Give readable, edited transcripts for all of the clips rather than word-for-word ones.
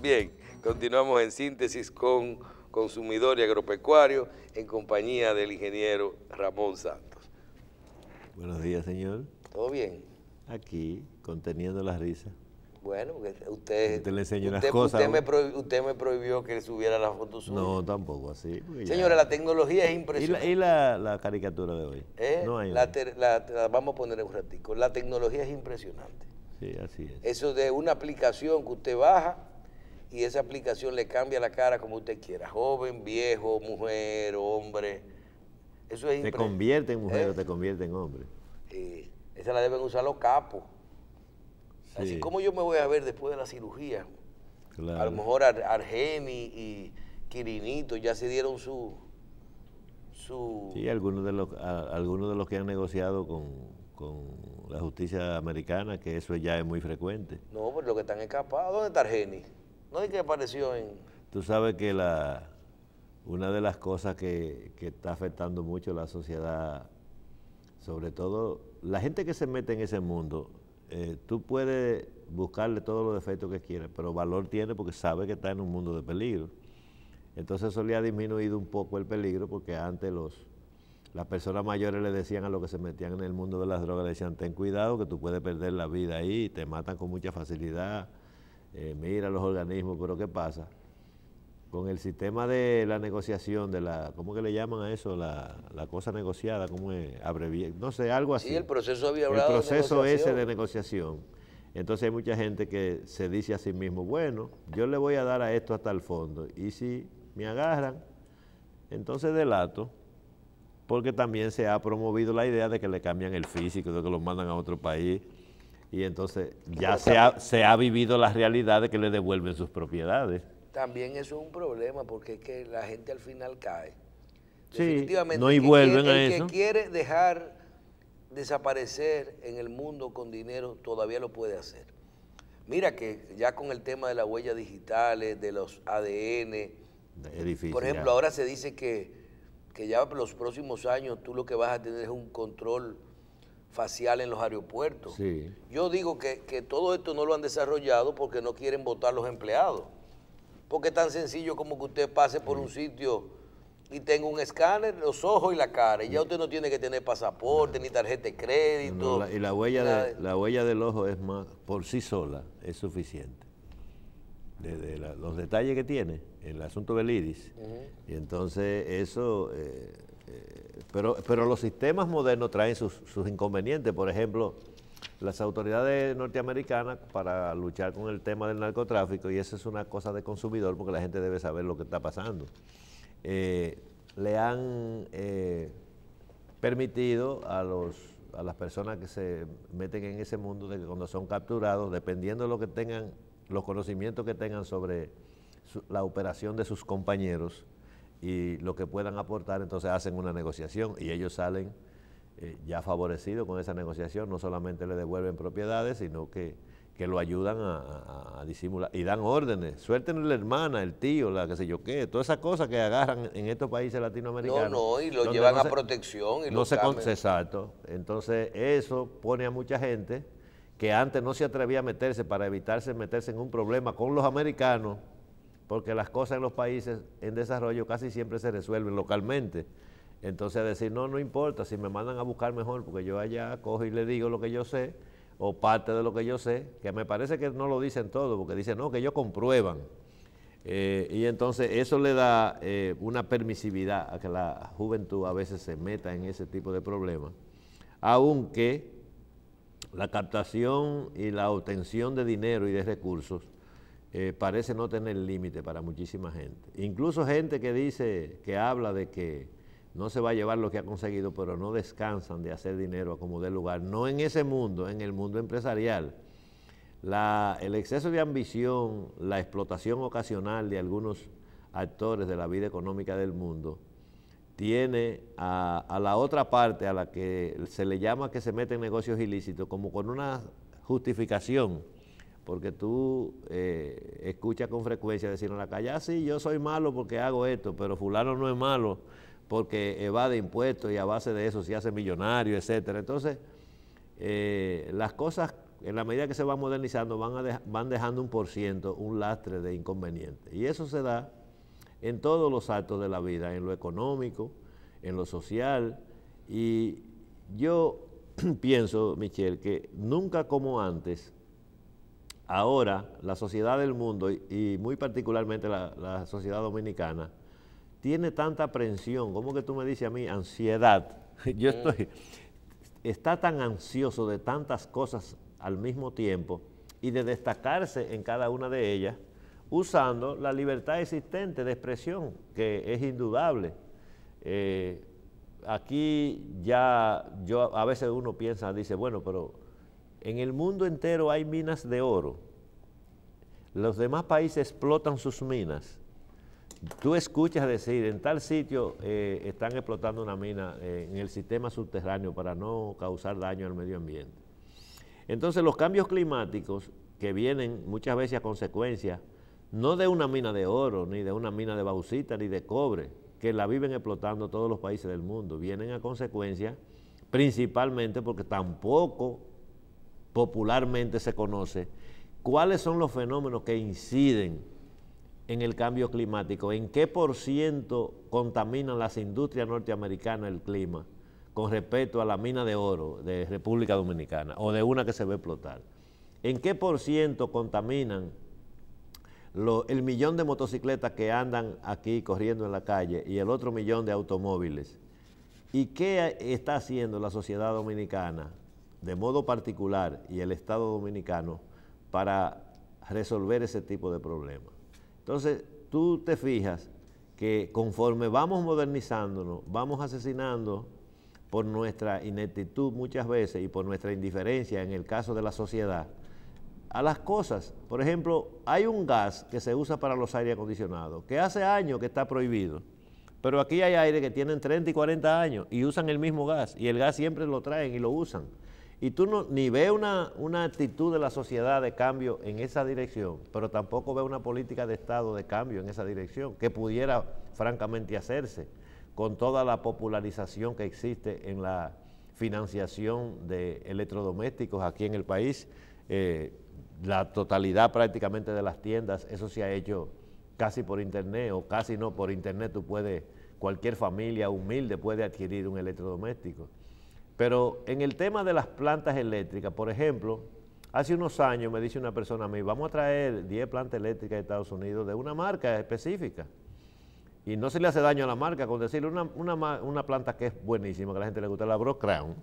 Bien, continuamos en síntesis con Consumidor y Agropecuario en compañía del ingeniero Ramón Santos. Buenos días, señor. ¿Todo bien? Aquí, conteniendo la risa. Bueno, porque usted le enseño unas cosas. Usted me prohibió que subiera la foto suya. No, tampoco así. Señores, la tecnología es impresionante. ¿Y la caricatura de hoy? No hay la vamos a poner en un ratico. La tecnología es impresionante. Sí, así es. Eso de una aplicación que usted baja y esa aplicación le cambia la cara como usted quiera. Joven, viejo, mujer, hombre. Eso es te convierte en mujer o te convierte en hombre. Esa la deben usar los capos. Sí. Así como yo me voy a ver después de la cirugía. Claro. A lo mejor Argeni y Quirinito ya se dieron su... Sí, algunos de los que han negociado con la justicia americana, que eso ya es muy frecuente. No, pues los que están escapados. ¿Dónde está Argeni? ¿No es que apareció en...? Tú sabes que una de las cosas que está afectando mucho a la sociedad, sobre todo la gente que se mete en ese mundo, tú puedes buscarle todos los defectos que quieras, pero valor tiene porque sabe que está en un mundo de peligro. Entonces eso le ha disminuido un poco el peligro, porque antes las personas mayores le decían a los que se metían en el mundo de las drogas, le decían, ten cuidado que tú puedes perder la vida ahí, te matan con mucha facilidad, mira los organismos. Pero ¿qué pasa? Con el sistema de la negociación, ¿cómo que le llaman a eso? La cosa negociada, ¿cómo es? No sé, algo así. Sí, el proceso había hablado. El proceso ese de negociación. Entonces hay mucha gente que se dice a sí mismo, bueno, yo le voy a dar a esto hasta el fondo, y si me agarran, entonces delato, porque también se ha promovido la idea de que le cambian el físico, de que lo mandan a otro país, y entonces ya se ha vivido la realidad de que le devuelven sus propiedades. También eso es un problema, porque es que la gente al final cae. Sí, definitivamente, no, y vuelven a eso. eso. El que quiere dejar desaparecer en el mundo con dinero todavía lo puede hacer. Mira que ya con el tema de las huellas digitales, de los ADN, por ejemplo, ahora se dice que ya por los próximos años tú lo que vas a tener es un control facial en los aeropuertos. Sí. Yo digo que todo esto no lo han desarrollado porque no quieren votar los empleados. Porque es tan sencillo como que usted pase por un sitio y tenga un escáner, los ojos y la cara, y ya usted no tiene que tener pasaporte, ni tarjeta de crédito. Y la huella del ojo es más, por sí sola, es suficiente. Los detalles que tiene, el asunto del iris. Y entonces eso, pero los sistemas modernos traen sus inconvenientes. Por ejemplo, las autoridades norteamericanas, para luchar con el tema del narcotráfico, y eso es una cosa de consumidor porque la gente debe saber lo que está pasando, le han permitido a las personas que se meten en ese mundo, de que cuando son capturados, dependiendo de lo que tengan, los conocimientos que tengan sobre la operación de sus compañeros y lo que puedan aportar, entonces hacen una negociación y ellos salen ya favorecidos con esa negociación. No solamente le devuelven propiedades, sino que lo ayudan a disimular y dan órdenes. Suelten a la hermana, el tío, la qué sé yo qué, todas esas cosas que agarran en estos países latinoamericanos. Y lo llevan a protección y Exacto. Entonces eso pone a mucha gente que antes no se atrevía a meterse para evitarse meterse en un problema con los americanos, porque las cosas en los países en desarrollo casi siempre se resuelven localmente. Entonces decir, no importa, si me mandan a buscar mejor, porque yo allá cojo y le digo lo que yo sé, o parte de lo que yo sé, que me parece que no lo dicen todo, porque dicen, no, que ellos comprueban. Y entonces eso le da una permisividad a que la juventud a veces se meta en ese tipo de problemas, aunque la captación y la obtención de dinero y de recursos parece no tener límite para muchísima gente. Incluso gente que habla de que no se va a llevar lo que ha conseguido, pero no descansan de hacer dinero a como dé lugar. No en ese mundo, en el mundo empresarial. El exceso de ambición, la explotación ocasional de algunos actores de la vida económica del mundo, tiene a la otra parte, a la que se le llama que se mete en negocios ilícitos, como con una justificación, porque tú escuchas con frecuencia decir en la calle, sí, yo soy malo porque hago esto, pero fulano no es malo porque evade impuestos y a base de eso se hace millonario, etcétera. Entonces, las cosas en la medida que se van modernizando, van dejando un %, un lastre de inconvenientes. Y eso se da en todos los actos de la vida, en lo económico, en lo social. Y yo pienso, Michelle, que nunca como antes, ahora la sociedad del mundo y muy particularmente la sociedad dominicana tiene tanta aprensión, como que tú me dices a mí, ansiedad. Yo está tan ansioso de tantas cosas al mismo tiempo y de destacarse en cada una de ellas, usando la libertad existente de expresión, que es indudable. Aquí ya, a veces uno piensa, dice, bueno, pero en el mundo entero hay minas de oro. Los demás países explotan sus minas. Tú escuchas decir, en tal sitio están explotando una mina en el sistema subterráneo para no causar daño al medio ambiente. Entonces los cambios climáticos que vienen muchas veces a consecuencia no de una mina de oro, ni de una mina de bauxita, ni de cobre, que la viven explotando todos los países del mundo, vienen a consecuencia principalmente porque tampoco popularmente se conoce cuáles son los fenómenos que inciden en el cambio climático, en qué % contaminan las industrias norteamericanas el clima con respecto a la mina de oro de República Dominicana o de una que se va a explotar, en qué % contaminan el millón de motocicletas que andan aquí corriendo en la calle y el otro millón de automóviles. ¿Y qué está haciendo la sociedad dominicana de modo particular y el Estado dominicano para resolver ese tipo de problemas? Entonces, tú te fijas que conforme vamos modernizándonos, vamos asesinando por nuestra ineptitud muchas veces y por nuestra indiferencia en el caso de la sociedad a las cosas. Por ejemplo, hay un gas que se usa para los aire acondicionados, que hace años que está prohibido, pero aquí hay aire que tienen 30 y 40 años y usan el mismo gas, y el gas siempre lo traen y lo usan. Y tú ni ves una actitud de la sociedad de cambio en esa dirección, pero tampoco ves una política de Estado de cambio en esa dirección, que pudiera francamente hacerse con toda la popularización que existe en la financiación de electrodomésticos aquí en el país. La totalidad prácticamente de las tiendas, eso se ha hecho casi por internet o casi no por internet. Cualquier familia humilde puede adquirir un electrodoméstico. Pero en el tema de las plantas eléctricas, por ejemplo, hace unos años me dice una persona a mí, vamos a traer 10 plantas eléctricas de Estados Unidos de una marca específica. Y no se le hace daño a la marca con decirle una planta que es buenísima, que a la gente le gusta, la Brock Crown.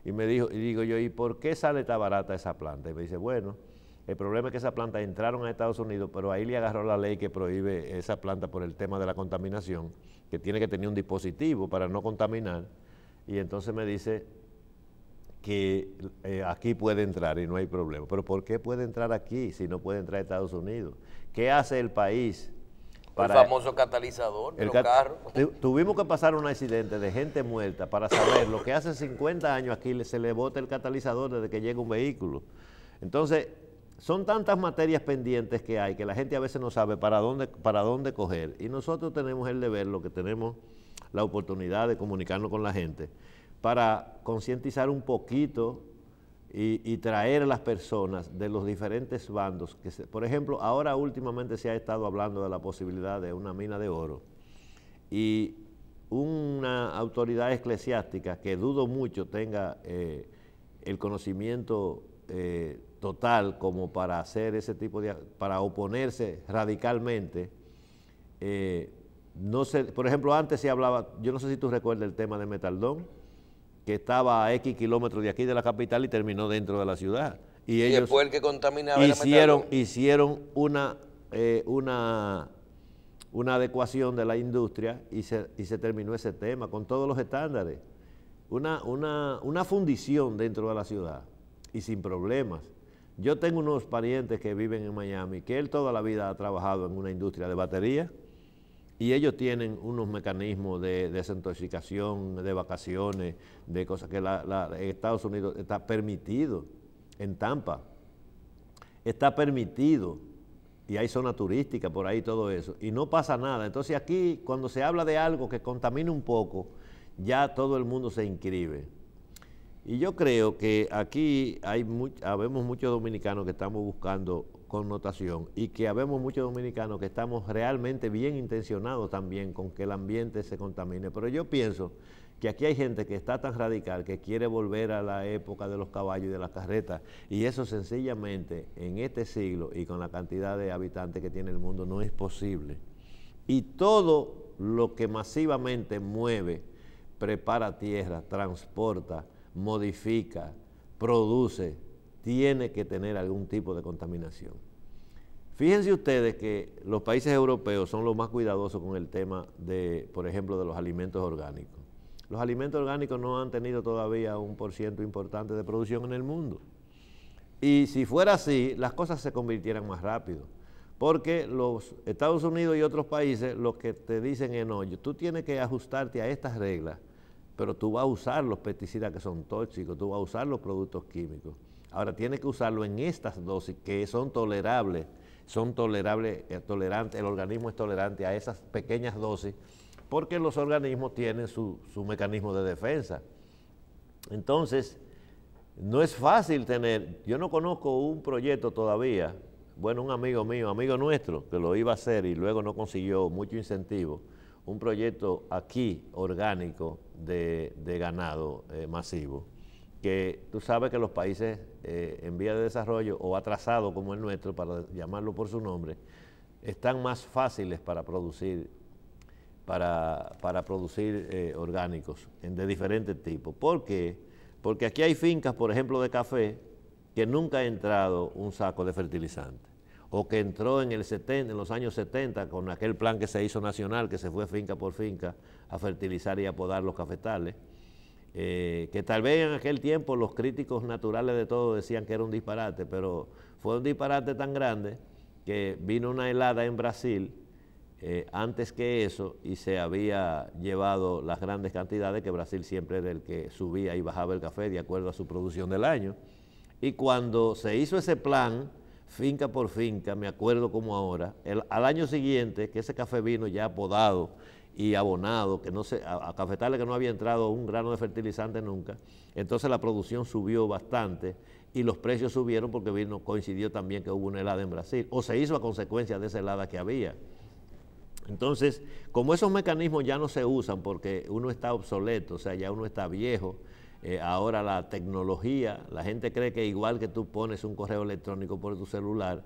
Y digo yo, ¿y por qué sale tan barata esa planta? Y me dice, bueno, el problema es que esa planta entraron a Estados Unidos, pero ahí le agarró la ley que prohíbe esa planta por el tema de la contaminación, que tiene que tener un dispositivo para no contaminar. Y entonces me dice que aquí puede entrar y no hay problema. ¿Pero por qué puede entrar aquí si no puede entrar a Estados Unidos? ¿Qué hace el país? El famoso catalizador de los carros. Tuvimos que pasar un accidente de gente muerta para saber lo que hace 50 años aquí se le bota el catalizador desde que llega un vehículo. Entonces, son tantas materias pendientes que hay que la gente a veces no sabe para dónde coger. Y nosotros tenemos el deber, lo que tenemos la oportunidad de comunicarnos con la gente, para concientizar un poquito y traer a las personas de los diferentes bandos. Por ejemplo, ahora últimamente se ha estado hablando de la posibilidad de una mina de oro. Y una autoridad eclesiástica que dudo mucho tenga el conocimiento total como para hacer ese tipo para oponerse radicalmente. No sé, por ejemplo, antes se hablaba, yo no sé si tú recuerdas el tema de Metaldón, que estaba a X kilómetros de aquí de la capital y terminó dentro de la ciudad. Y ellos después el que contaminaba hicieron una adecuación de la industria y se terminó ese tema con todos los estándares. Una fundición dentro de la ciudad y sin problemas. Yo tengo unos parientes que viven en Miami, que él toda la vida ha trabajado en una industria de batería y ellos tienen unos mecanismos de desintoxicación, de vacaciones, de cosas que Estados Unidos está permitido, en Tampa, está permitido y hay zona turística por ahí, todo eso, y no pasa nada. Entonces aquí, cuando se habla de algo que contamina un poco, ya todo el mundo se inscribe. Y yo creo que aquí habemos muchos dominicanos que estamos buscando connotación y que habemos muchos dominicanos que estamos realmente bien intencionados también con que el ambiente se contamine. Pero yo pienso que aquí hay gente que está tan radical que quiere volver a la época de los caballos y de las carretas, y eso sencillamente en este siglo y con la cantidad de habitantes que tiene el mundo no es posible. Y todo lo que masivamente mueve, prepara tierra, transporta, modifica, produce, tiene que tener algún tipo de contaminación. Fíjense ustedes que los países europeos son los más cuidadosos con el tema de, por ejemplo, de los alimentos orgánicos. Los alimentos orgánicos no han tenido todavía un % importante de producción en el mundo. Y si fuera así, las cosas se convirtieran más rápido. Porque los Estados Unidos y otros países lo que te dicen es, no, tú tienes que ajustarte a estas reglas, pero tú vas a usar los pesticidas que son tóxicos, tú vas a usar los productos químicos. Ahora tienes que usarlo en estas dosis que son tolerables, tolerantes, el organismo es tolerante a esas pequeñas dosis, porque los organismos tienen su mecanismo de defensa. Entonces, no es fácil yo no conozco un proyecto todavía, bueno, un amigo mío, amigo nuestro, que lo iba a hacer y luego no consiguió mucho incentivo, un proyecto aquí orgánico de ganado masivo, que tú sabes que los países en vía de desarrollo o atrasados como el nuestro, para llamarlo por su nombre, están más fáciles para producir orgánicos de diferentes tipos. ¿Por qué? Porque aquí hay fincas, por ejemplo, de café, que nunca ha entrado un saco de fertilizante, o que entró en los años 70 con aquel plan que se hizo nacional, que se fue finca por finca a fertilizar y a podar los cafetales, que tal vez en aquel tiempo los críticos naturales de todo decían que era un disparate, pero fue un disparate tan grande que vino una helada en Brasil antes que eso y se había llevado las grandes cantidades, que Brasil siempre era el que subía y bajaba el café de acuerdo a su producción del año. Y cuando se hizo ese plan, finca por finca, me acuerdo como ahora, al año siguiente, que ese café vino ya podado y abonado, que no se, a cafetales que no había entrado un grano de fertilizante nunca, entonces la producción subió bastante y los precios subieron porque coincidió también que hubo una helada en Brasil, o se hizo a consecuencia de esa helada que había. Entonces, como esos mecanismos ya no se usan porque uno está obsoleto, o sea, ya uno está viejo, ahora la tecnología, la gente cree que igual que tú pones un correo electrónico por tu celular,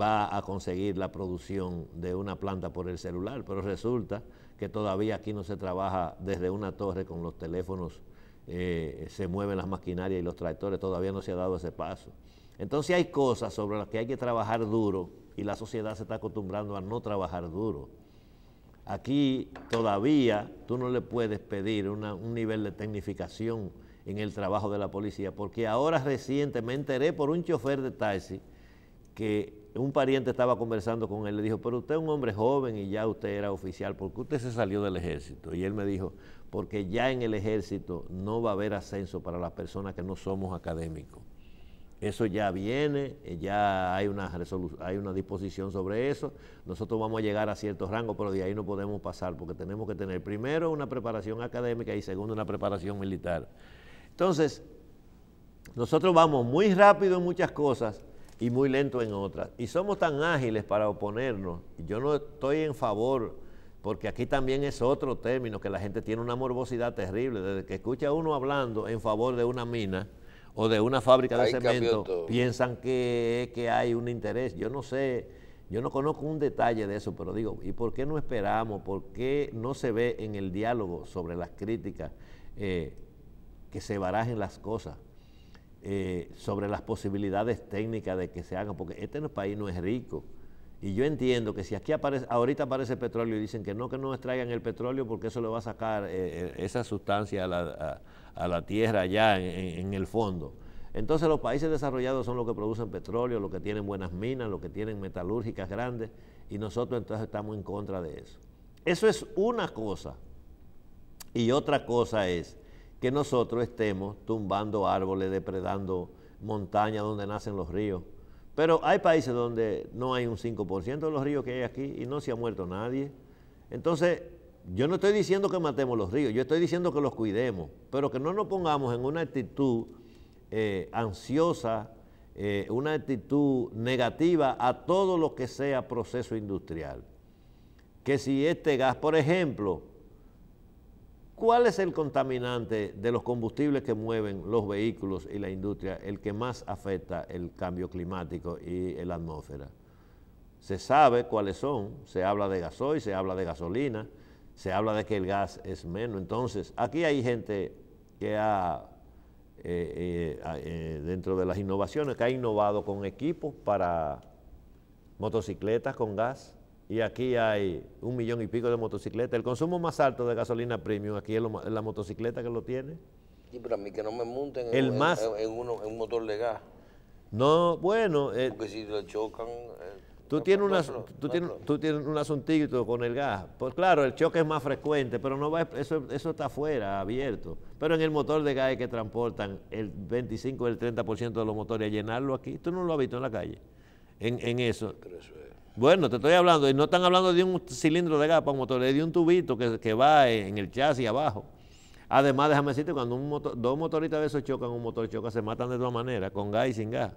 va a conseguir la producción de una planta por el celular, pero resulta que todavía aquí no se trabaja desde una torre con los teléfonos, se mueven las maquinarias y los tractores, todavía no se ha dado ese paso. Entonces hay cosas sobre las que hay que trabajar duro y la sociedad se está acostumbrando a no trabajar duro. Aquí todavía tú no le puedes pedir un nivel de tecnificación en el trabajo de la policía, porque ahora reciente me enteré por un chofer de taxi que un pariente estaba conversando con él, le dijo, pero usted es un hombre joven y ya usted era oficial, ¿por qué usted se salió del ejército? Y él me dijo, porque ya en el ejército no va a haber ascenso para las personas que no somos académicos. Eso ya viene, ya hay una disposición sobre eso, nosotros vamos a llegar a ciertos rangos, pero de ahí no podemos pasar porque tenemos que tener primero una preparación académica y segundo una preparación militar. Entonces, nosotros vamos muy rápido en muchas cosas y muy lento en otras, y somos tan ágiles para oponernos. Yo no estoy en favor, porque aquí también es otro término, que la gente tiene una morbosidad terrible, desde que escucha a uno hablando en favor de una mina, o de una fábrica de cemento, piensan que hay un interés. Yo no sé, yo no conozco un detalle de eso, pero digo, ¿y por qué no esperamos? ¿Por qué no se ve en el diálogo sobre las críticas que se barajen las cosas, sobre las posibilidades técnicas de que se hagan? Porque este país no es rico. Y yo entiendo que si aquí ahorita aparece el petróleo y dicen que no extraigan el petróleo porque eso le va a sacar esa sustancia a la tierra allá en el fondo. Entonces los países desarrollados son los que producen petróleo, los que tienen buenas minas, los que tienen metalúrgicas grandes, y nosotros entonces estamos en contra de eso. Eso es una cosa. Y otra cosa es que nosotros estemos tumbando árboles, depredando montañas donde nacen los ríos. Pero hay países donde no hay un 5% de los ríos que hay aquí y no se ha muerto nadie. Entonces, yo no estoy diciendo que matemos los ríos, yo estoy diciendo que los cuidemos, pero que no nos pongamos en una actitud ansiosa, una actitud negativa a todo lo que sea proceso industrial. Que si este gas, por ejemplo, ¿cuál es el contaminante de los combustibles que mueven los vehículos y la industria, el que más afecta el cambio climático y la atmósfera? Se sabe cuáles son, se habla de gasoil, se habla de gasolina, se habla de que el gas es menos. Entonces, aquí hay gente que dentro de las innovaciones, que ha innovado con equipos para motocicletas con gas, y aquí hay 1 millón y pico de motocicletas. El consumo más alto de gasolina premium aquí es la motocicleta que lo tiene. Y para mí que no me monten en un motor de gas. No, bueno. Porque si lo chocan... Tú tienes un asuntito con el gas. Pues claro, el choque es más frecuente, pero no va, eso está afuera, abierto. Pero en el motor de gas que transportan el 25 o el 30% de los motores, a llenarlo aquí, tú no lo has visto en la calle, en eso. Pero eso es... Bueno, te estoy hablando, y no están hablando de un cilindro de gas para un motor, es de un tubito que va en el chasis abajo. Además, déjame decirte, cuando dos motoristas de esos chocan, un motor choca, se matan de todas maneras, con gas y sin gas.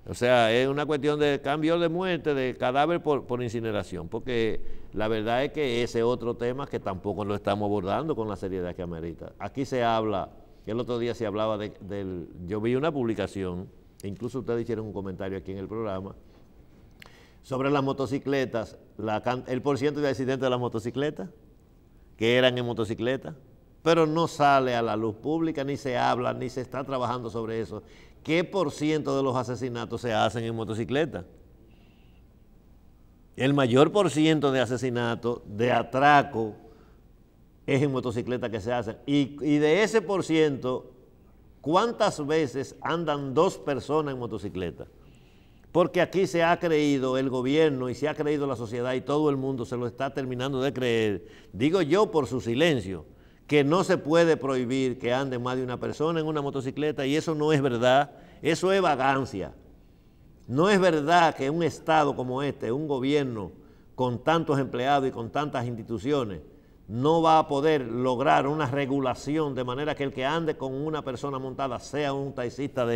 O sea, es una cuestión de cambio de muerte, de cadáver por incineración, porque la verdad es que ese es otro tema que tampoco lo estamos abordando con la seriedad que amerita. Aquí se habla, el otro día se hablaba yo vi una publicación, incluso ustedes hicieron un comentario aquí en el programa, sobre las motocicletas, el porcentaje de accidentes de las motocicletas, que eran en motocicletas, pero no sale a la luz pública, ni se habla, ni se está trabajando sobre eso. ¿Qué por ciento de los asesinatos se hacen en motocicleta? El mayor por ciento de asesinatos, de atraco, es en motocicleta que se hacen. Y de ese por ciento, ¿cuántas veces andan 2 personas en motocicleta? Porque aquí se ha creído el gobierno y se ha creído la sociedad y todo el mundo se lo está terminando de creer, digo yo por su silencio, que no se puede prohibir que ande más de una persona en una motocicleta, y eso no es verdad, eso es vagancia. No es verdad que un Estado como este, un gobierno con tantos empleados y con tantas instituciones, no va a poder lograr una regulación de manera que el que ande con una persona montada sea un taxista,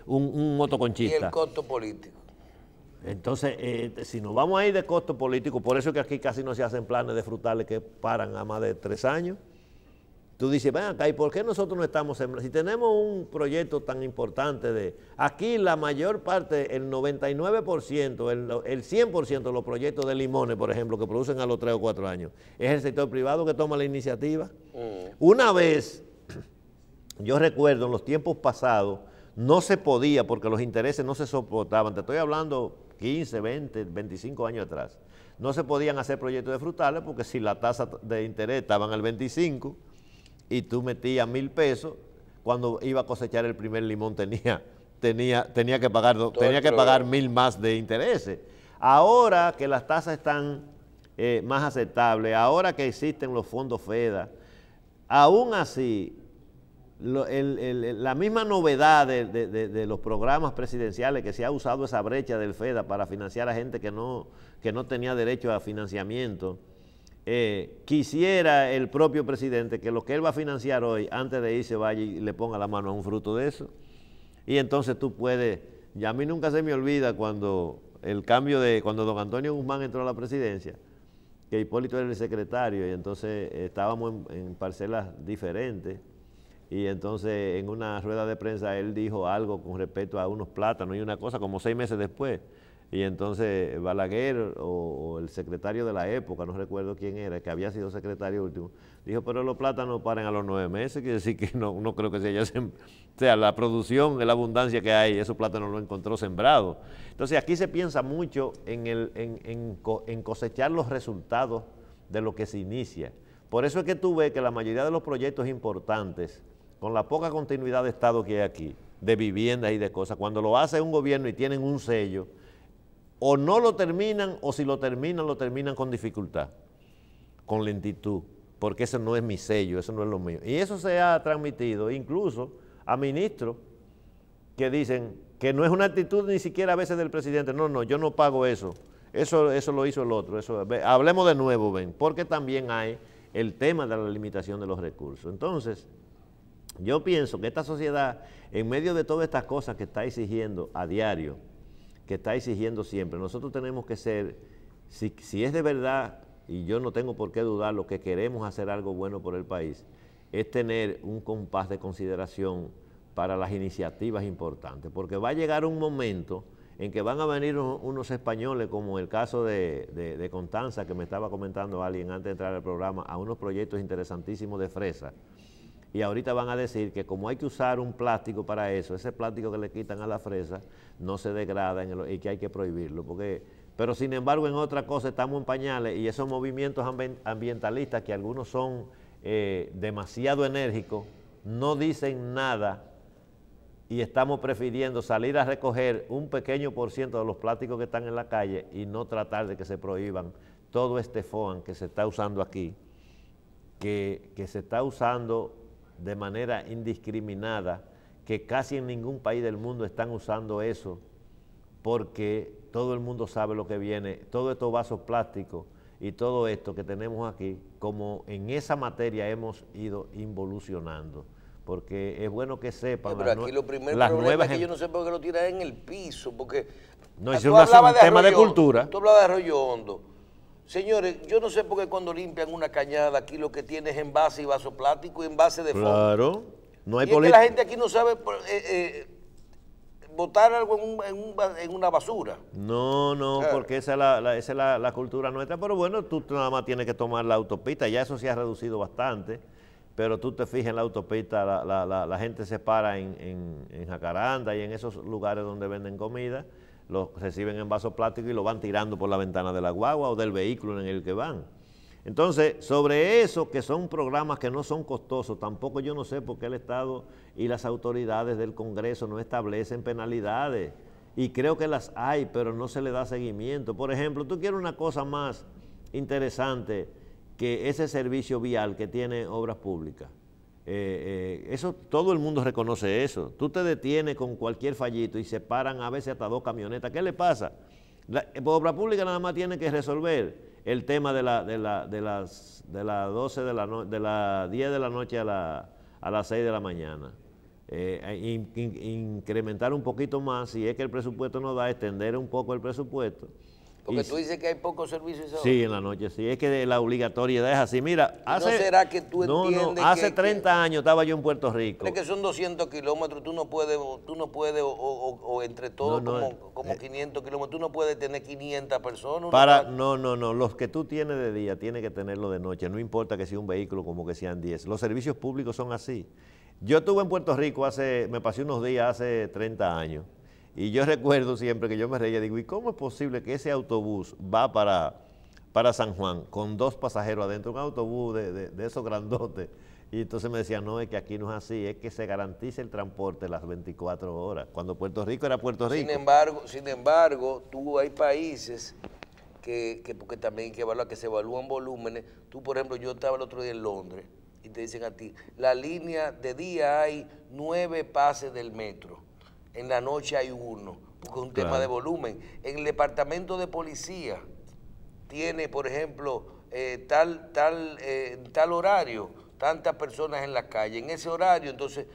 un motoconchista. Y el costo político. Entonces, si nos vamos a ir de costo político, por eso es que aquí casi no se hacen planes de frutales que paran a más de 3 años. Tú dices, ven acá, ¿y por qué nosotros no estamos sembrando? Si tenemos un proyecto tan importante aquí la mayor parte, el 99%, el 100% de los proyectos de limones, por ejemplo, que producen a los 3 o 4 años, es el sector privado que toma la iniciativa. Una vez, yo recuerdo en los tiempos pasados, no se podía porque los intereses no se soportaban. Te estoy hablando 15, 20, 25 años atrás. No se podían hacer proyectos de frutales porque si la tasa de interés estaban al 25 y tú metías 1,000 pesos, cuando iba a cosechar el primer limón tenía que pagar 1,000 más de intereses. Ahora que las tasas están más aceptables, ahora que existen los fondos FEDA, aún así, la misma novedad de los programas presidenciales, que se ha usado esa brecha del FEDA para financiar a gente que no tenía derecho a financiamiento, quisiera el propio presidente que lo que él va a financiar hoy, antes de irse, vaya y le ponga la mano a un fruto de eso. Y entonces tú puedes, y a mí nunca se me olvida cuando cuando don Antonio Guzmán entró a la presidencia, que Hipólito era el secretario, y entonces estábamos en parcelas diferentes. Y entonces en una rueda de prensa él dijo algo con respecto a unos plátanos y una cosa como 6 meses después. Y entonces Balaguer o el secretario de la época, no recuerdo quién era, que había sido secretario último, dijo, pero los plátanos paren a los 9 meses, quiere decir que no creo que o sea, la producción, la abundancia que hay, esos plátanos lo encontró sembrado. Entonces aquí se piensa mucho en cosechar los resultados de lo que se inicia. Por eso es que tú ves que la mayoría de los proyectos importantes, con la poca continuidad de Estado que hay aquí, de viviendas y de cosas, cuando lo hace un gobierno y tienen un sello, o no lo terminan, o si lo terminan con dificultad, con lentitud, porque ese no es mi sello, eso no es lo mío. Y eso se ha transmitido incluso a ministros que dicen que no es una actitud ni siquiera a veces del presidente, no, yo no pago eso lo hizo el otro, hablemos de nuevo, ven, porque también hay el tema de la limitación de los recursos. Entonces, yo pienso que esta sociedad, en medio de todas estas cosas que está exigiendo a diario, que está exigiendo siempre, nosotros tenemos que ser, si es de verdad, y yo no tengo por qué dudar, lo que queremos hacer algo bueno por el país, es tener un compás de consideración para las iniciativas importantes, porque va a llegar un momento en que van a venir unos españoles, como el caso de Constanza, que me estaba comentando alguien antes de entrar al programa, a unos proyectos interesantísimos de fresa, y ahorita van a decir que como hay que usar un plástico para eso, ese plástico que le quitan a la fresa no se degrada y que hay que prohibirlo, pero sin embargo en otra cosa estamos en pañales y esos movimientos ambientalistas que algunos son demasiado enérgicos, no dicen nada y estamos prefiriendo salir a recoger un pequeño por ciento de los plásticos que están en la calle y no tratar de que se prohíban todo este FOAN que se está usando aquí, que se está usando de manera indiscriminada, que casi en ningún país del mundo están usando eso, porque todo el mundo sabe lo que viene, todos estos vasos plásticos y todo esto que tenemos aquí, como en esa materia hemos ido involucionando, porque es bueno que sepan. Pero aquí lo primero problema es que yo no sé por qué lo tiran en el piso, porque no, es un tema de cultura. Tú hablabas de Arroyo Hondo. Señores, yo no sé por qué cuando limpian una cañada aquí lo que tiene es envase y vaso plástico y envase de fondo. Claro, no hay política. Es que la gente aquí no sabe botar algo en una basura. No, claro, porque esa es la cultura nuestra, pero bueno, tú nada más tienes que tomar la autopista, ya eso se ha reducido bastante, pero tú te fijas en la autopista, la gente se para en Jacaranda y en esos lugares donde venden comida, los reciben en vasos plásticos y lo van tirando por la ventana de la guagua o del vehículo en el que van. Entonces, sobre eso, que son programas que no son costosos, tampoco yo no sé por qué el Estado y las autoridades del Congreso no establecen penalidades, y creo que las hay, pero no se le da seguimiento. Por ejemplo, tú quieres una cosa más interesante que ese servicio vial que tiene Obras Públicas. Eso, todo el mundo reconoce eso. Tú te detienes con cualquier fallito y se paran a veces hasta 2 camionetas. ¿Qué le pasa? Obra Pública nada más tiene que resolver el tema de las 10 de la noche a las 6 de la mañana. Incrementar un poquito más, si es que el presupuesto no da, extender un poco el presupuesto. Porque tú dices que hay pocos servicios ahora. Sí, en la noche, sí, es que la obligatoriedad es así. Mira, ¿no será que tú entiendes hace 30 años estaba yo en Puerto Rico. Es que son 200 kilómetros, tú no puedes, o entre todos como 500 kilómetros, tú no puedes tener 500 personas. No, los que tú tienes de día tienes que tenerlo de noche, no importa que sea un vehículo como que sean 10. Los servicios públicos son así. Yo estuve en Puerto Rico me pasé unos días hace 30 años. Y yo recuerdo siempre que yo me reía, digo, ¿y cómo es posible que ese autobús va para San Juan con 2 pasajeros adentro, un autobús de esos grandotes? Y entonces me decían, no, es que aquí no es así, es que se garantice el transporte las 24 horas, cuando Puerto Rico era Puerto Rico. Sin embargo, hay países porque también hay que evaluar, que se evalúan volúmenes. Tú, por ejemplo, yo estaba el otro día en Londres y te dicen a ti, la línea de día hay 9 pases del metro. En la noche hay 1, porque es un tema de volumen. En el departamento de policía tiene, por ejemplo, tal horario, tantas personas en la calle. En ese horario, entonces,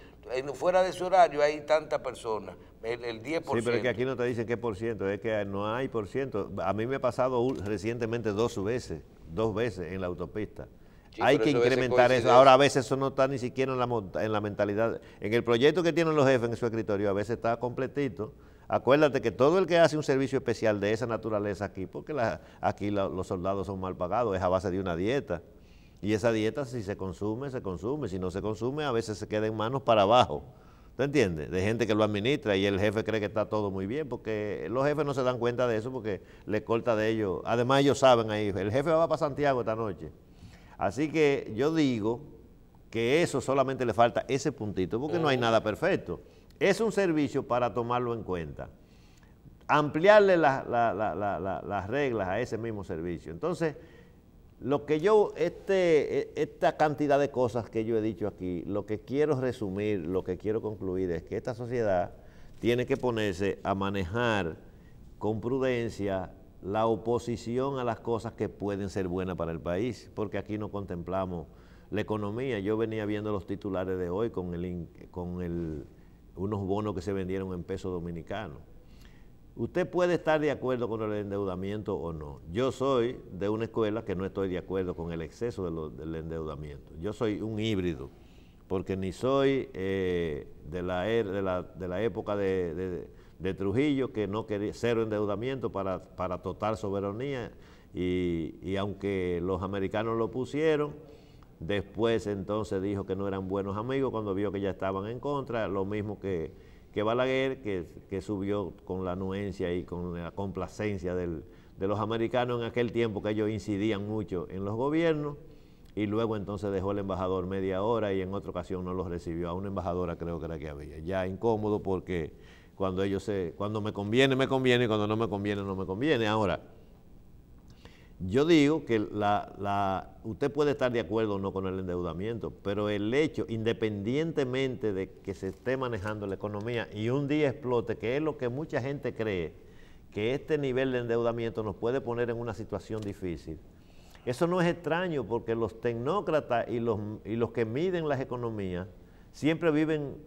fuera de ese horario hay tantas personas, el 10%. Sí, pero es que aquí no te dicen qué por ciento, es que no hay por ciento. A mí me ha pasado recientemente 2 veces en la autopista. Sí, hay que incrementar eso. Ahora a veces eso no está ni siquiera en la mentalidad. En el proyecto que tienen los jefes en su escritorio a veces está completito. Acuérdate que todo el que hace un servicio especial de esa naturaleza aquí, porque aquí los soldados son mal pagados, es a base de una dieta. Y esa dieta si se consume, se consume. Si no se consume, a veces se queda en manos para abajo. ¿Tú entiendes? De gente que lo administra y el jefe cree que está todo muy bien, porque los jefes no se dan cuenta de eso porque le corta de ellos. Además ellos saben ahí, el jefe va para Santiago esta noche. Así que yo digo que eso solamente le falta ese puntito, porque no hay nada perfecto. Es un servicio para tomarlo en cuenta. Ampliarle las reglas a ese mismo servicio. Entonces, lo que esta cantidad de cosas que yo he dicho aquí, lo que quiero resumir, lo que quiero concluir es que esta sociedad tiene que ponerse a manejar con prudencia la oposición a las cosas que pueden ser buenas para el país, porque aquí no contemplamos la economía. Yo venía viendo los titulares de hoy con unos bonos que se vendieron en pesos dominicanos. Usted puede estar de acuerdo con el endeudamiento o no. Yo soy de una escuela que no estoy de acuerdo con el exceso del endeudamiento. Yo soy un híbrido, porque ni soy de la época de Trujillo, que no quería cero endeudamiento para total soberanía, y aunque los americanos lo pusieron, después entonces dijo que no eran buenos amigos cuando vio que ya estaban en contra, lo mismo que Balaguer, que subió con la anuencia y con la complacencia de los americanos en aquel tiempo, que ellos incidían mucho en los gobiernos, y luego entonces dejó el embajador media hora y en otra ocasión no los recibió. A una embajadora creo que era que había, ya incómodo, porque cuando me conviene, me conviene, y cuando no me conviene, no me conviene. Ahora, yo digo que usted puede estar de acuerdo o no con el endeudamiento, pero el hecho, independientemente de que se esté manejando la economía y un día explote, que es lo que mucha gente cree, que este nivel de endeudamiento nos puede poner en una situación difícil, eso no es extraño, porque los tecnócratas y los que miden las economías siempre viven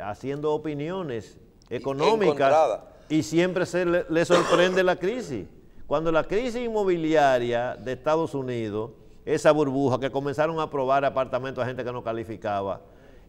haciendo opiniones económicas y siempre les sorprende la crisis. Cuando la crisis inmobiliaria de Estados Unidos, esa burbuja que comenzaron a aprobar apartamentos a gente que no calificaba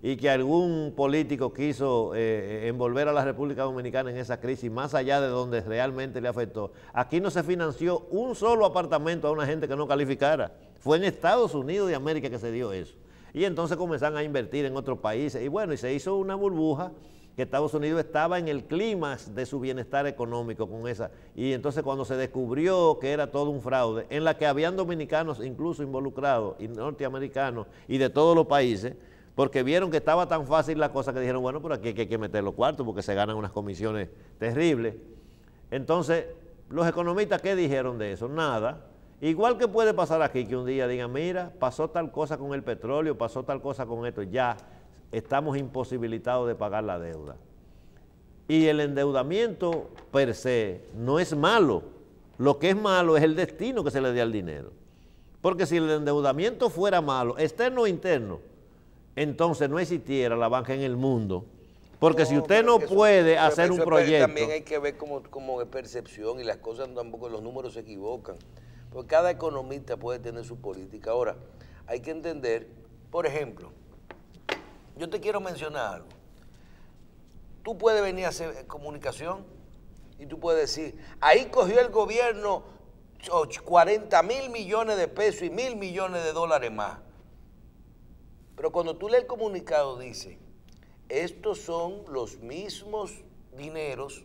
y que algún político quiso envolver a la República Dominicana en esa crisis más allá de donde realmente le afectó, aquí no se financió un solo apartamento a una gente que no calificara. Fue en Estados Unidos de América que se dio eso. Y entonces comenzaron a invertir en otros países. Y bueno, y se hizo una burbuja que Estados Unidos estaba en el clímax de su bienestar económico con esa. Y entonces cuando se descubrió que era todo un fraude, en la que habían dominicanos incluso involucrados, y norteamericanos, y de todos los países, porque vieron que estaba tan fácil la cosa que dijeron, bueno, por aquí hay que meter los cuartos porque se ganan unas comisiones terribles. Entonces, los economistas, ¿qué dijeron de eso? Nada. Igual que puede pasar aquí, que un día digan, mira, pasó tal cosa con el petróleo, pasó tal cosa con esto, ya estamos imposibilitados de pagar la deuda. Y el endeudamiento per se no es malo. Lo que es malo es el destino que se le dé al dinero. Porque si el endeudamiento fuera malo, externo o interno, entonces no existiera la banca en el mundo. Porque si usted no puede hacer un proyecto... También hay que ver como es percepción, y las cosas tampoco, los números se equivocan. Porque cada economista puede tener su política. Ahora, hay que entender, por ejemplo, yo te quiero mencionar algo. Tú puedes venir a hacer comunicación y tú puedes decir, ahí cogió el gobierno 40.000 millones de pesos y 1.000 millones de dólares más. Pero cuando tú lees el comunicado dice, estos son los mismos dineros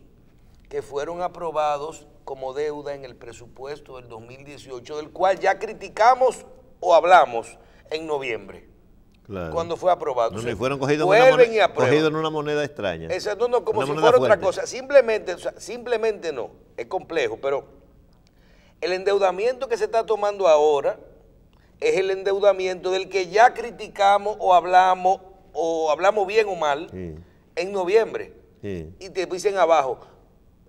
que fueron aprobados como deuda en el presupuesto del 2018, del cual ya criticamos o hablamos en noviembre. Claro. Cuando fue aprobado. No, fueron cogidos en una moneda extraña. Exacto, no, como si fuera otra cosa. Simplemente no, es complejo, pero el endeudamiento que se está tomando ahora es el endeudamiento del que ya criticamos o hablamos bien o mal en noviembre. Sí. Y te dicen abajo,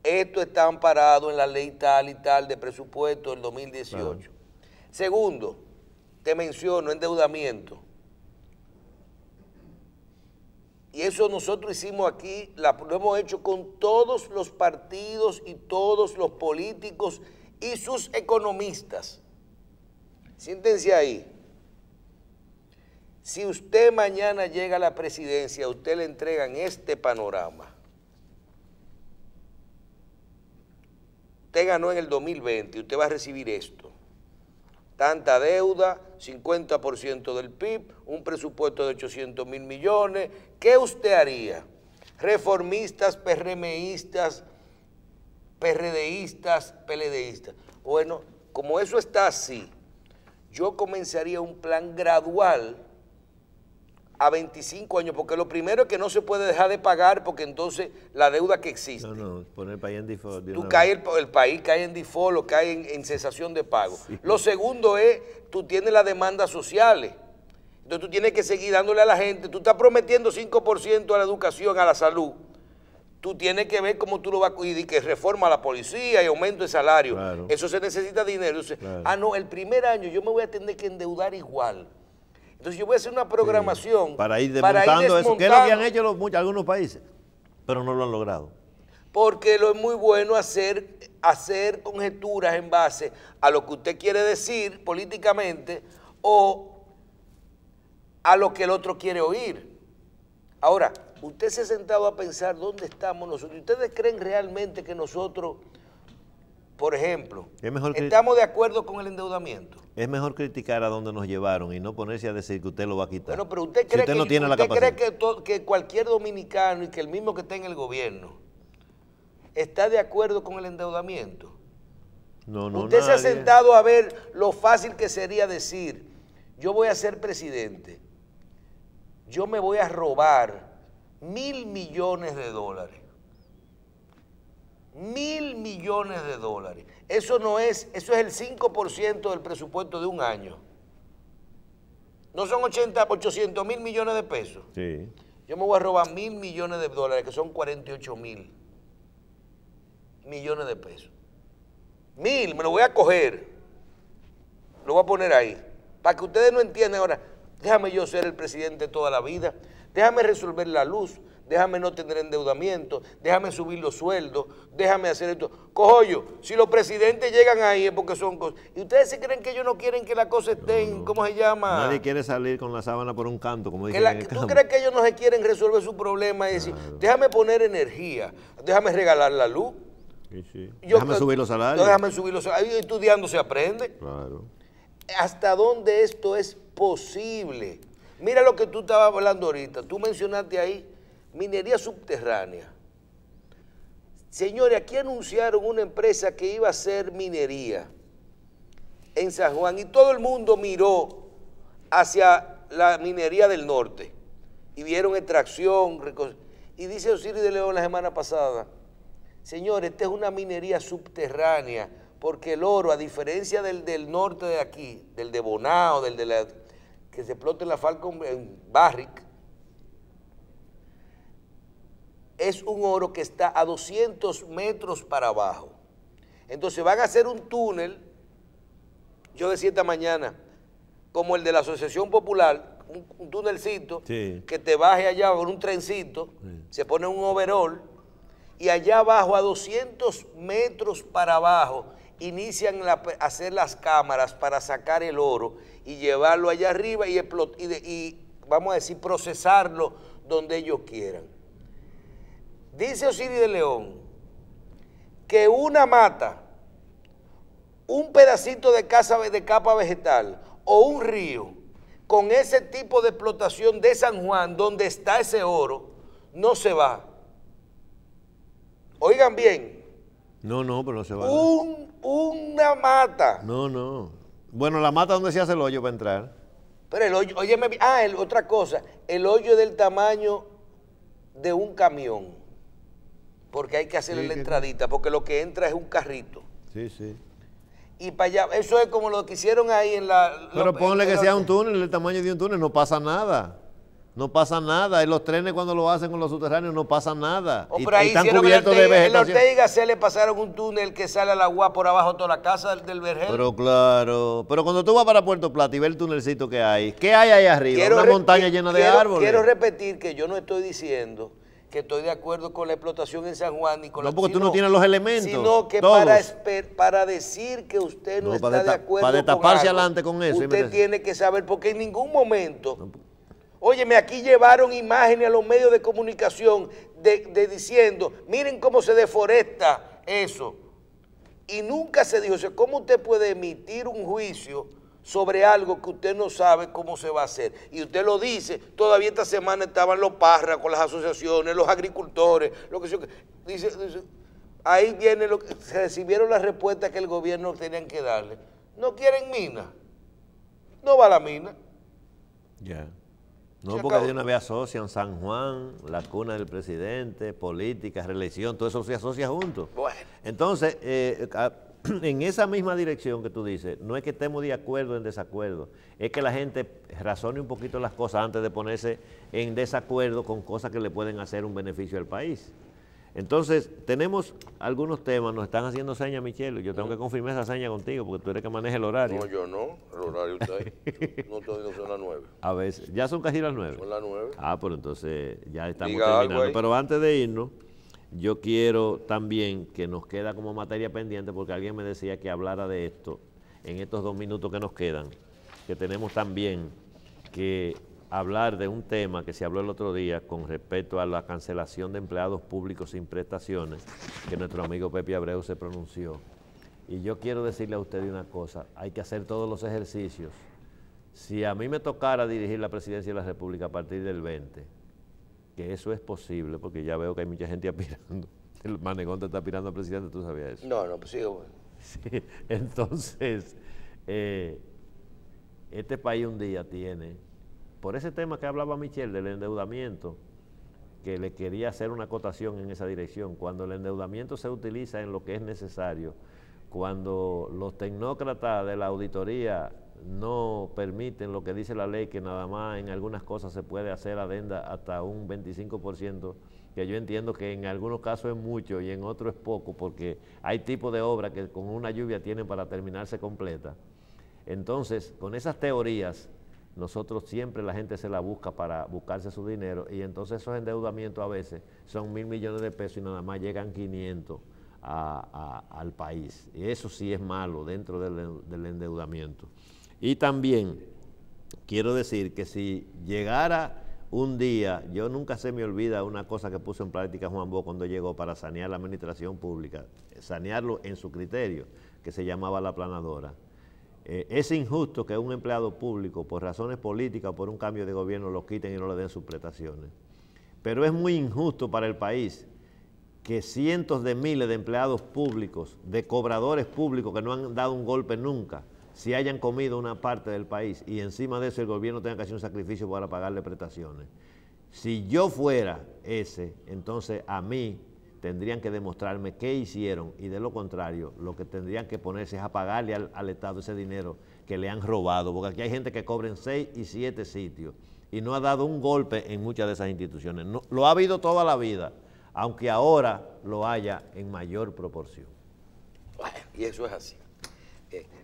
esto está amparado en la ley tal y tal de presupuesto del 2018. Claro. Segundo, te menciono endeudamiento. Y eso nosotros hicimos aquí, lo hemos hecho con todos los partidos y todos los políticos y sus economistas. Siéntense ahí. Si usted mañana llega a la presidencia, a usted le entregan este panorama. Usted ganó en el 2020 y usted va a recibir esto. Tanta deuda, 50% del PIB, un presupuesto de 800.000 millones. ¿Qué usted haría? Reformistas, PRMistas, PRDistas, PLDistas. Bueno, como eso está así, yo comenzaría un plan gradual a 25 años, porque lo primero es que no se puede dejar de pagar, porque entonces la deuda que existe. No, poner el país en default. El país cae en default o cae en cesación de pago. Sí. Lo segundo es, tú tienes las demandas sociales. Entonces tú tienes que seguir dándole a la gente. Tú estás prometiendo 5% a la educación, a la salud. tú tienes que ver cómo tú lo vas a cuidar, y que reforma a la policía y aumento de salario. Claro. Eso se necesita dinero. Entonces, Claro. no, el primer año yo me voy a tener que endeudar igual. Entonces yo voy a hacer una programación para ir desmontando eso, que es lo que han hecho algunos países, pero no lo han logrado. Porque lo es muy bueno hacer conjeturas en base a lo que usted quiere decir políticamente o a lo que el otro quiere oír. Ahora, usted se ha sentado a pensar dónde estamos nosotros. ¿Ustedes creen realmente que nosotros, por ejemplo, estamos de acuerdo con el endeudamiento? Es mejor criticar a dónde nos llevaron y no ponerse a decir que usted lo va a quitar. Bueno, pero usted cree, si usted no tiene la capacidad. Que cualquier dominicano y que el mismo que está en el gobierno está de acuerdo con el endeudamiento. No, usted se ha sentado a ver lo fácil que sería decir, yo voy a ser presidente, yo me voy a robar $1.000 millones. $1.000 millones. Eso es el 5% del presupuesto de un año. No son 800.000 millones de pesos. Sí. Yo me voy a robar $1.000 millones, que son 48.000 millones de pesos. 1.000, me lo voy a coger. Lo voy a poner ahí. Para que ustedes no entiendan ahora, déjame yo ser el presidente toda la vida, déjame resolver la luz, déjame no tener endeudamiento, déjame subir los sueldos, déjame hacer esto. Cojollo, si los presidentes llegan ahí es porque son cosas. ¿Y ustedes se creen que ellos no quieren que las cosas estén, ¿cómo se llama? Nadie quiere salir con la sábana por un canto, como dicen en el campo. ¿Tú crees que ellos no se quieren resolver su problema y decir, déjame poner energía, déjame regalar la luz? Sí. Déjame subir los salarios. Déjame subir los salarios. Estudiando se aprende. Claro. ¿Hasta dónde esto es posible? Mira lo que tú estabas hablando ahorita. Tú mencionaste ahí minería subterránea. Señores, aquí anunciaron una empresa que iba a hacer minería en San Juan y todo el mundo miró hacia la minería del norte y vieron extracción. Y dice Osiris de León la semana pasada, señores, esta es una minería subterránea, porque el oro, a diferencia del norte de aquí, del de Bonao, que se explota en la Falcon, en Barrick, es un oro que está a 200 metros para abajo. Entonces van a hacer un túnel, yo decía esta mañana, como el de la Asociación Popular, un túnelcito, sí, que te baje allá con un trencito, sí, se pone un overall, y allá abajo, a 200 metros para abajo, inician a hacer las cámaras para sacar el oro y llevarlo allá arriba y vamos a decir, procesarlo donde ellos quieran. Dice Osiris de León que una mata, un pedacito de capa vegetal o un río con ese tipo de explotación de San Juan, donde está ese oro, no se va. Oigan bien. No, pero no se va. Una mata. No. Bueno, la mata donde se hace el hoyo para entrar. Pero el hoyo, óyeme, otra cosa, el hoyo es del tamaño de un camión, porque hay que hacerle la entradita, porque lo que entra es un carrito. Sí. Y para allá, eso es como lo que hicieron ahí en la... Pero ponle que sea un túnel, el tamaño de un túnel, no pasa nada. No pasa nada. En los trenes cuando lo hacen con los subterráneos no pasa nada. Pero ahí están cubiertos de vegetación. En Ortega se le pasaron un túnel que sale al agua por abajo toda la casa del Vergel. Pero claro. Pero cuando tú vas para Puerto Plata y ves el tunelcito que hay, ¿qué hay ahí arriba? Una montaña llena de árboles. Quiero repetir que yo no estoy diciendo que estoy de acuerdo con la explotación en San Juan ni con no, porque tú no tienes los elementos. Sino que para decir que usted no está de acuerdo para destaparse adelante con eso. Usted tiene que saber, porque en ningún momento... Óyeme, aquí llevaron imágenes a los medios de comunicación diciendo, miren cómo se deforesta eso. Y nunca se dijo, o sea, ¿cómo usted puede emitir un juicio sobre algo que usted no sabe cómo se va a hacer? Y usted lo dice, todavía esta semana estaban los parras con las asociaciones, los agricultores, lo que sea. Dice, ahí viene lo que se recibieron las respuestas que el gobierno tenían que darle. No quieren mina, no va a la mina. Ya. No, porque de una vez asocian San Juan, la cuna del presidente, política, reelección, todo eso se asocia juntos. Bueno. Entonces, en esa misma dirección que tú dices, no es que estemos de acuerdo o en desacuerdo, es que la gente razone un poquito las cosas antes de ponerse en desacuerdo con cosas que le pueden hacer un beneficio al país. Entonces, tenemos algunos temas, nos están haciendo señas, Michelle. Yo tengo que confirmar esa seña contigo porque tú eres que maneja el horario. No, yo no. El horario está ahí. No, todavía no son las 9. A veces, ya son casi las 9. Son las 9. Ah, pero entonces ya estamos Diga terminando. algo ahí. Pero antes de irnos, yo quiero también que nos queda como materia pendiente, porque alguien me decía que hablara de esto en estos 2 minutos que nos quedan, que tenemos también que hablar de un tema que se habló el otro día con respecto a la cancelación de empleados públicos sin prestaciones, que nuestro amigo Pepe Abreu se pronunció. Y yo quiero decirle a usted una cosa, hay que hacer todos los ejercicios. Si a mí me tocara dirigir la presidencia de la República a partir del 20, que eso es posible, porque ya veo que hay mucha gente aspirando, el Manegón te está aspirando a presidente, ¿tú sabías eso? No, pues sí, bueno. Sí, entonces, este país un día tiene, por ese tema que hablaba Michelle del endeudamiento, que le quería hacer una acotación en esa dirección, cuando el endeudamiento se utiliza en lo que es necesario, cuando los tecnócratas de la auditoría no permiten lo que dice la ley, que nada más en algunas cosas se puede hacer adenda hasta un 25%, que yo entiendo que en algunos casos es mucho y en otros es poco, porque hay tipos de obras que con una lluvia tienen para terminarse completa. Entonces, con esas teorías, nosotros siempre la gente se la busca para buscarse su dinero, y entonces esos endeudamientos a veces son 1.000 millones de pesos y nada más llegan 500 al país. Y eso sí es malo dentro del endeudamiento. Y también quiero decir que si llegara un día, yo nunca se me olvida una cosa que puso en práctica Juan Bosch cuando llegó para sanear la administración pública, sanearlo en su criterio, que se llamaba la aplanadora. Es injusto que un empleado público, por razones políticas o por un cambio de gobierno, lo quiten y no le den sus prestaciones. Pero es muy injusto para el país que cientos de miles de empleados públicos, de cobradores públicos que no han dado un golpe nunca, si hayan comido una parte del país y encima de eso el gobierno tenga que hacer un sacrificio para pagarle prestaciones. Si yo fuera ese, entonces a mí tendrían que demostrarme qué hicieron, y de lo contrario, lo que tendrían que ponerse es a pagarle al Estado ese dinero que le han robado, porque aquí hay gente que cobra en 6 y 7 sitios y no ha dado un golpe en muchas de esas instituciones. No, lo ha habido toda la vida, aunque ahora lo haya en mayor proporción. Bueno, y eso es así.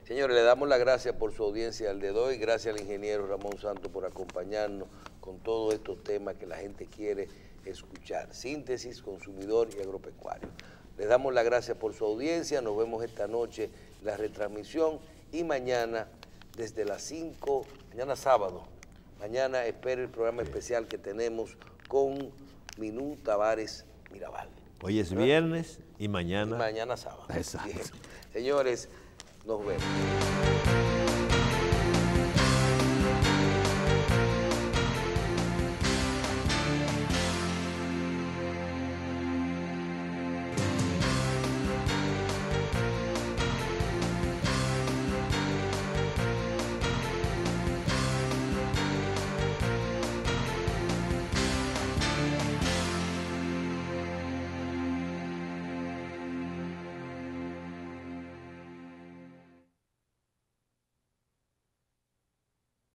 Señores, le damos las gracias por su audiencia al día de hoy. Gracias al ingeniero Ramón Santos por acompañarnos con todos estos temas que la gente quiere escuchar. Síntesis, consumidor y agropecuario. Les damos las gracias por su audiencia. Nos vemos esta noche en la retransmisión y mañana desde las 5, mañana sábado. Mañana espere el programa especial que tenemos con Minú Tavares Mirabal. Hoy es viernes y mañana... Y mañana sábado. Exacto. Bien. Señores, nos vemos.